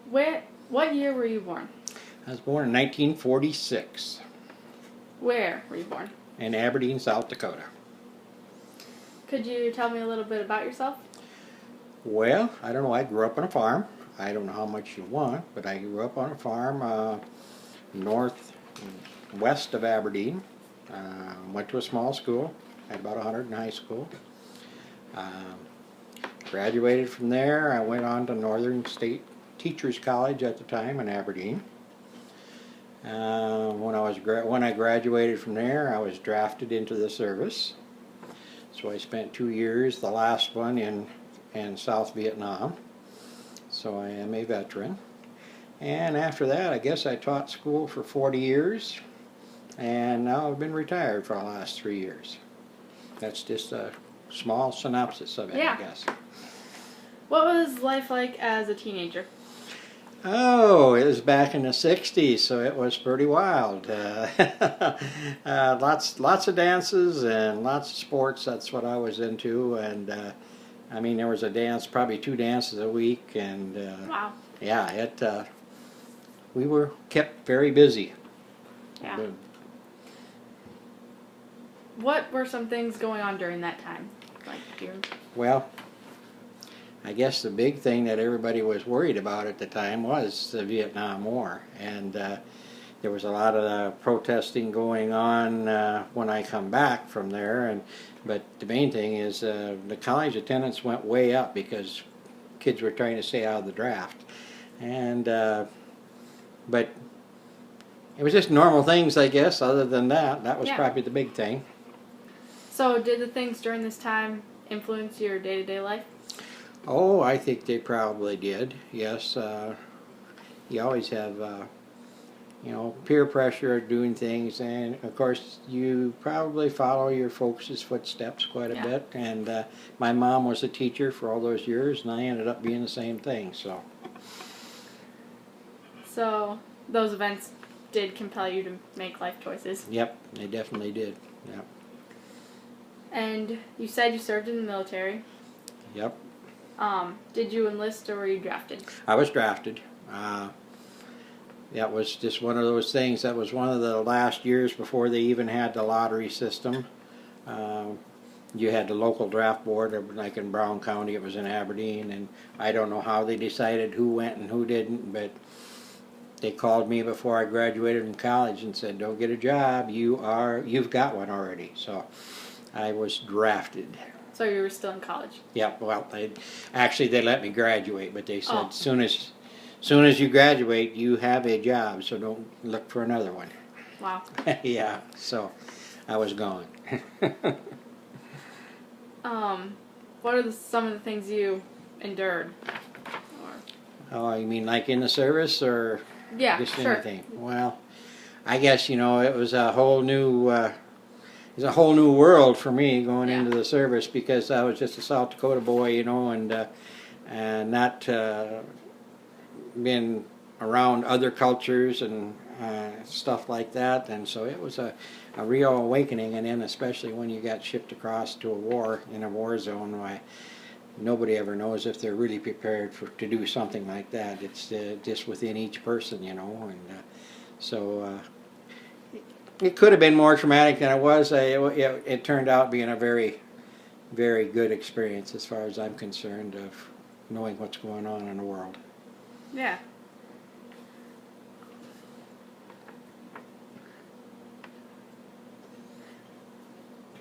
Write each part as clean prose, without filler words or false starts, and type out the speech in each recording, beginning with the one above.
What year were you born? I was born in 1946 Where were you born? in Aberdeen, South Dakota. Could you tell me a little bit about yourself? Well, I don't know. I grew up on a farm. I don't know how much you want, but I grew up on a farm northwest of Aberdeen. Went to a small school. Had about 100 in high school. Graduated from there. I went on to Northern State Teachers College at the time in Aberdeen. When I graduated from there, I was drafted into the service. So I spent 2 years, the last one in South Vietnam. So I am a veteran. And after that, I guess I taught school for 40 years. And now I've been retired for the last 3 years. That's just a small synopsis of it, Yeah. I guess. What was life like as a teenager? Oh, it was back in the 60s, so it was pretty wild. Lots of dances and lots of sports. That's what I was into. And I mean, there was a dance, probably 2 dances a week. And Wow. yeah, we were kept very busy. Yeah. What were some things going on during that time? Well, I guess the big thing that everybody was worried about at the time was the Vietnam War, and there was a lot of protesting going on when I come back from there. But the main thing is the college attendance went way up because kids were trying to stay out of the draft, and but it was just normal things, I guess. Other than that, that was probably the big thing. So did the things during this time influence your day-to-day life? Oh, I think they probably did, yes. You always have, peer pressure of doing things, and of course you probably follow your folks' footsteps quite a bit. And my mom was a teacher for all those years, and I ended up being the same thing, so. So those events did compel you to make life choices? Yep, they definitely did, yep. And you said you served in the military. Yep. Did you enlist or were you drafted? I was drafted. That was just one of those things. That was one of the last years before they even had the lottery system. You had the local draft board, like in Brown County, it was in Aberdeen, and I don't know how they decided who went and who didn't, but they called me before I graduated from college and said, "Don't get a job. You've got one already." So I was drafted. So you were still in college? Yeah, well, they let me graduate, but they said, soon as you graduate, you have a job, so don't look for another one. Wow. Yeah, so I was gone. What are some of the things you endured? Oh, you mean like in the service, or just anything? Well, I guess, it was a whole new... It was a whole new world for me going into the service, because I was just a South Dakota boy, and not been around other cultures and stuff like that. And so it was a real awakening. And then especially when you got shipped across to a war, in a war zone, why nobody ever knows if they're really prepared to do something like that. It's just within each person, and so... It could have been more traumatic than it was. It turned out being a very, very good experience as far as I'm concerned, of knowing what's going on in the world. Yeah.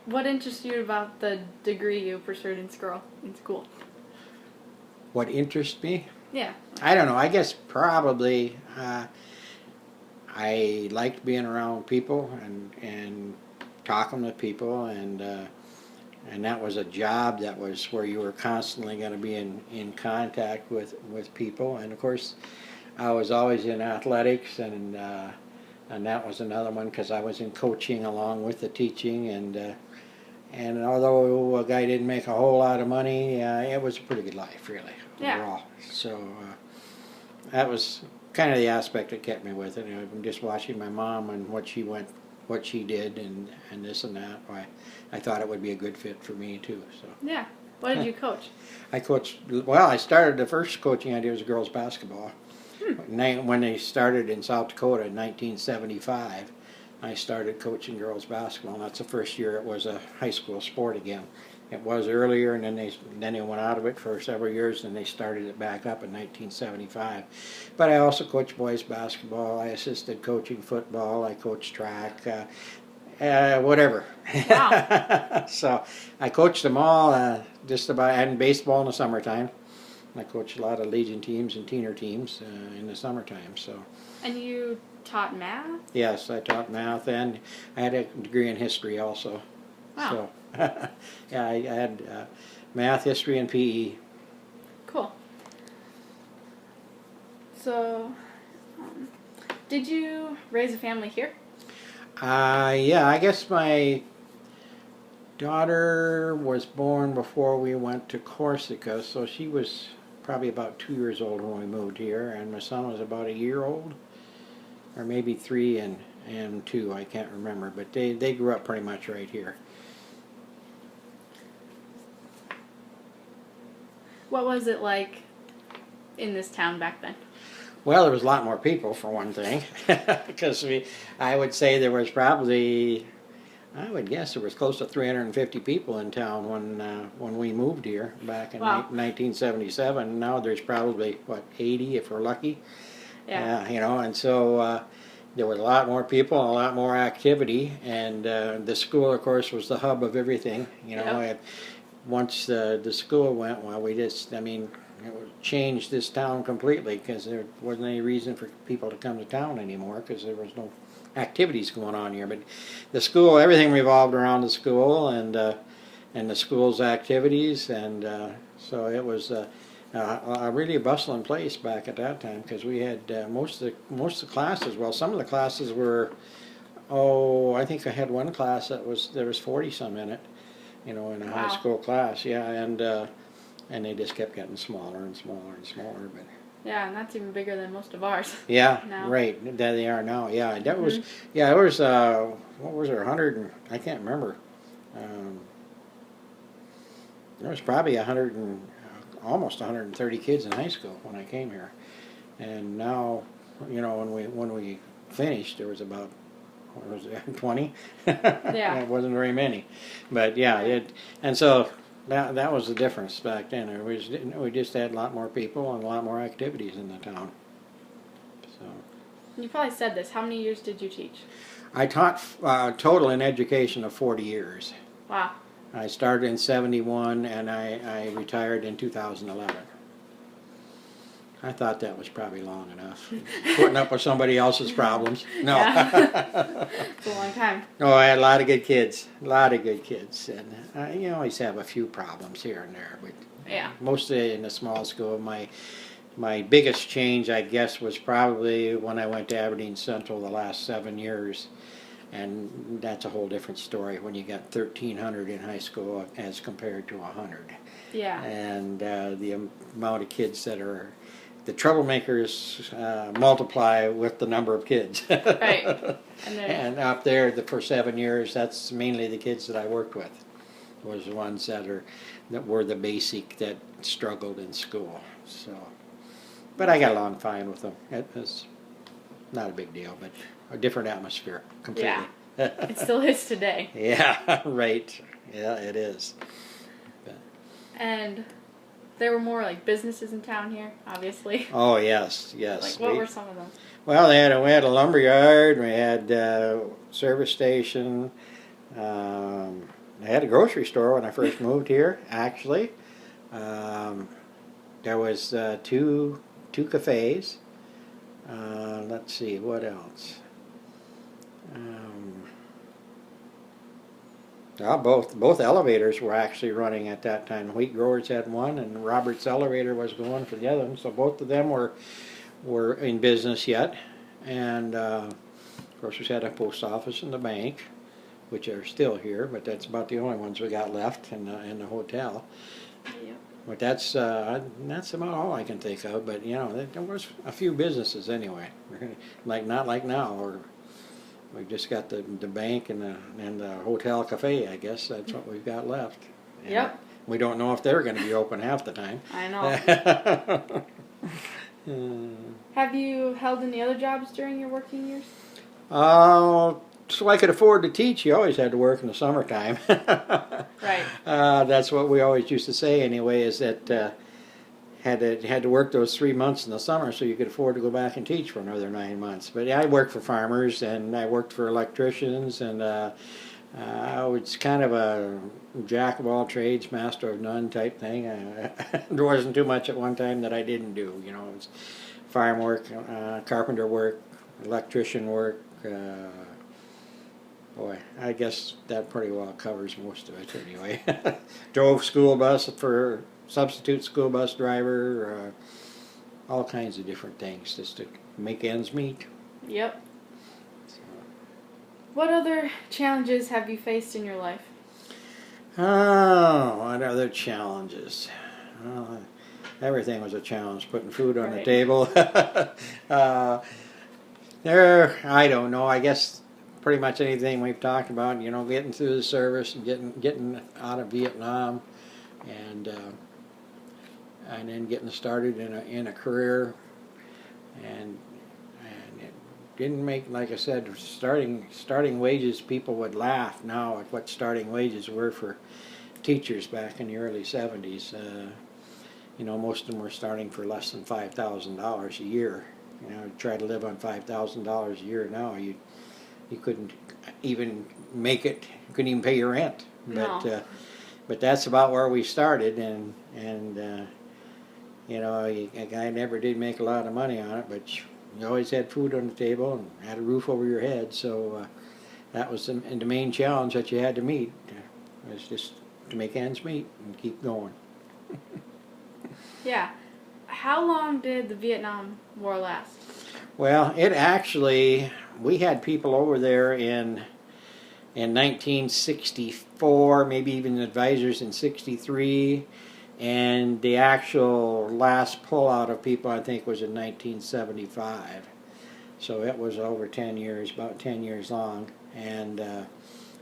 What interests you about the degree you pursued in school? What interests me? Yeah. I don't know. I guess probably... I liked being around people and talking with people, and that was a job that was where you were constantly going to be in contact with people. And of course, I was always in athletics, and that was another one, because I was in coaching along with the teaching. And although a guy didn't make a whole lot of money, it was a pretty good life, really, overall. So that was kind of the aspect that kept me with it. I'm just watching my mom and what she did, and this and that. Why I thought it would be a good fit for me too. So yeah. What did you coach? I coached. Well, I started the first coaching I did was girls basketball, When they started in South Dakota in 1975, I started coaching girls basketball, and that's the first year it was a high school sport again. It was earlier, and then they went out of it for several years, and they started it back up in 1975. But I also coached boys basketball. I assisted coaching football. I coached track, whatever. Wow. So I coached them all, just about, and baseball in the summertime. I coached a lot of Legion teams and teener teams in the summertime. So. And you taught math? Yes, I taught math, and I had a degree in history also. Wow. So, yeah, I had math, history, and PE. Cool. So, did you raise a family here? Yeah, I guess my daughter was born before we went to Corsica, so she was probably about 2 years old when we moved here, and my son was about a year old, or maybe 3 and 2, I can't remember, but they grew up pretty much right here. What was it like in this town back then? Well, there was a lot more people, for one thing, because I would say there was probably, I would guess there was close to 350 people in town when we moved here back in Wow. 1977. Now there's probably, what, 80 if we're lucky? Yeah. You know, and so there was a lot more people and a lot more activity, and the school, of course, was the hub of everything. You know, Yep. once the school went, well, I mean, it changed this town completely, because there wasn't any reason for people to come to town anymore, because there was no activities going on here. But the school, everything revolved around the school and the school's activities, and so it was a really bustling place back at that time, because we had most of the classes. Well, some of the classes were, I think I had one class there was 40 some in it, you know, in a Wow. high school class. Yeah, and they just kept getting smaller and smaller and smaller. But Yeah, and that's even bigger than most of ours. yeah, Now. right. There they are now. Yeah, that was. Yeah, it was. What was there? 100? I can't remember. There was probably 100 and almost 130 kids in high school when I came here, and now, you know, when we finished, there was about, what was it, 20? Yeah. It wasn't very many, but yeah, and so. That was the difference back then. We just had a lot more people and a lot more activities in the town. So You probably said this. How many years did you teach? I taught total in education of 40 years. Wow. I started in 71 and I retired in 2011. I thought that was probably long enough. Putting up with somebody else's problems. No. Yeah. It's a long time. No, I had a lot of good kids. A lot of good kids. And you always have a few problems here and there. But Yeah. mostly in a small school. My biggest change, I guess, was probably when I went to Aberdeen Central the last 7 years. And that's a whole different story when you got 1,300 in high school as compared to 100. Yeah. And the amount of kids that are, the troublemakers multiply with the number of kids. Right. And up there, for 7 years, that's mainly the kids that I worked with. Was the ones that were the basic that struggled in school. So, but I got along fine with them. It was not a big deal, but a different atmosphere completely. Yeah. It still is today. Yeah, right. Yeah, it is. And there were more like businesses in town here, obviously. Oh yes, yes. Like what were some of them? Well, we had a lumber yard. We had a service station. I had a grocery store when I first moved here. Actually, there was two cafes. Let's see, what else? Both elevators were actually running at that time. Wheat Growers had one, and Roberts Elevator was going for the other one. So both of them were in business yet. And of course, we had a post office and the bank, which are still here, but that's about the only ones we got left in the hotel. Yep. But that's about all I can think of. But you know, there was a few businesses anyway. Not like now, or we've just got the bank and the hotel cafe. I guess that's what we've got left. And Yep. we don't know if they're going to be open half the time. I know. Have you held any other jobs during your working years? So I could afford to teach. You always had to work in the summertime. Right. That's what we always used to say anyway, is that had to work those 3 months in the summer so you could afford to go back and teach for another 9 months. But yeah, I worked for farmers and I worked for electricians, and I was kind of a jack of all trades, master of none type thing. There wasn't too much at one time that I didn't do. You know, it was farm work, carpenter work, electrician work. Boy, I guess that pretty well covers most of it anyway. Drove school bus for substitute school bus driver, all kinds of different things just to make ends meet. Yep. So. What other challenges have you faced in your life? Oh, what other challenges? Well, everything was a challenge. Putting food on the table. I don't know. I guess pretty much anything we've talked about. You know, getting through the service and getting out of Vietnam, and then getting started in a career, and it didn't make, like I said, starting wages. People would laugh now at what starting wages were for teachers back in the early 70s. You know, most of them were starting for less than $5,000 a year. You know, try to live on $5,000 a year now, you couldn't even make it. You couldn't even pay your rent. No. But that's about where we started, and you know, a guy never did make a lot of money on it, but you always had food on the table and had a roof over your head. So that was the main challenge that you had to meet. Was just to make ends meet and keep going. Yeah. How long did the Vietnam War last? Well, it actually, we had people over there in 1964, maybe even advisors in 63, and the actual last pullout of people, I think, was in 1975. So it was over 10 years, about 10 years long. And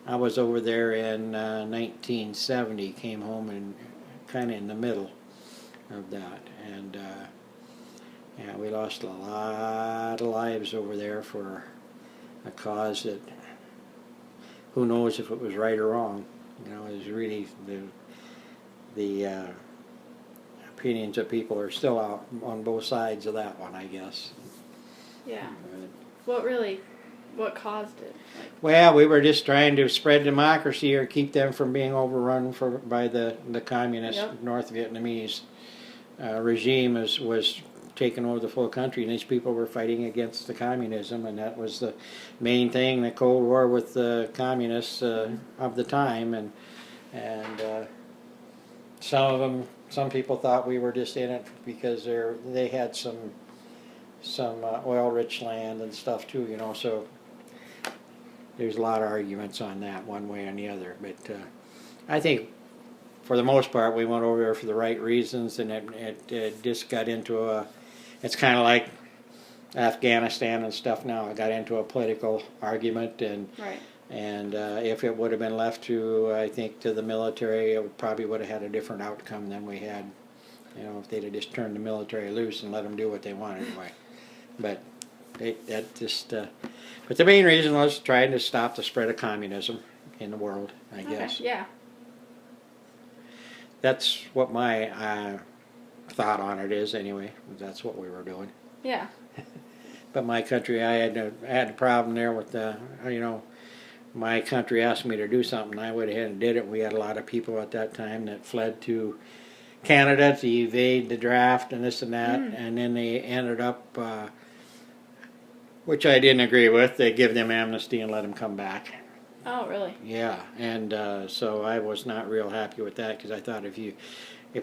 I was over there in 1970, came home and kind of in the middle of that. And yeah, we lost a lot of lives over there for a cause that, who knows if it was right or wrong. You know, it was really the opinions of people are still out on both sides of that one, I guess. Yeah. What caused it? Well, we were just trying to spread democracy or keep them from being overrun by the communist North Vietnamese regime was taking over the full country, and these people were fighting against the communism, and that was the main thing, the Cold War with the communists of the time, and some people thought we were just in it because they had some oil-rich land and stuff too, you know. So there's a lot of arguments on that, one way or the other. But I think, for the most part, we went over there for the right reasons, and it just got into it's kind of like Afghanistan and stuff now. It got into a political argument, and Right. And if it would have been left to, I think, to the military, it probably would have had a different outcome than we had. You know, if they'd have just turned the military loose and let them do what they wanted anyway. But but the main reason was trying to stop the spread of communism in the world, I guess. Okay, yeah. That's what my thought on it is anyway. That's what we were doing. Yeah. But my country, I had a problem there with my country asked me to do something, I went ahead and did it. We had a lot of people at that time that fled to Canada to evade the draft and this and that, and then they ended up, which I didn't agree with, they give them amnesty and let them come back. Oh, really? Yeah, and so I was not real happy with that, because I thought if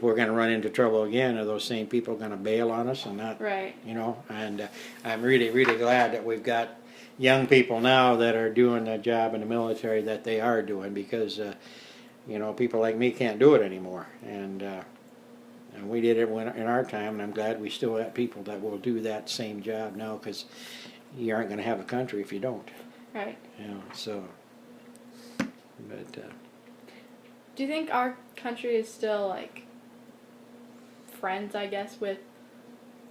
we're going to run into trouble again, are those same people going to bail on us and not, right? You know, and I'm really, really glad that we've got young people now that are doing the job in the military that they are doing, because people like me can't do it anymore, and we did it in our time, and I'm glad we still have people that will do that same job now, because you aren't going to have a country if you don't. Right. You know, so. But do you think our country is still like friends, I guess, with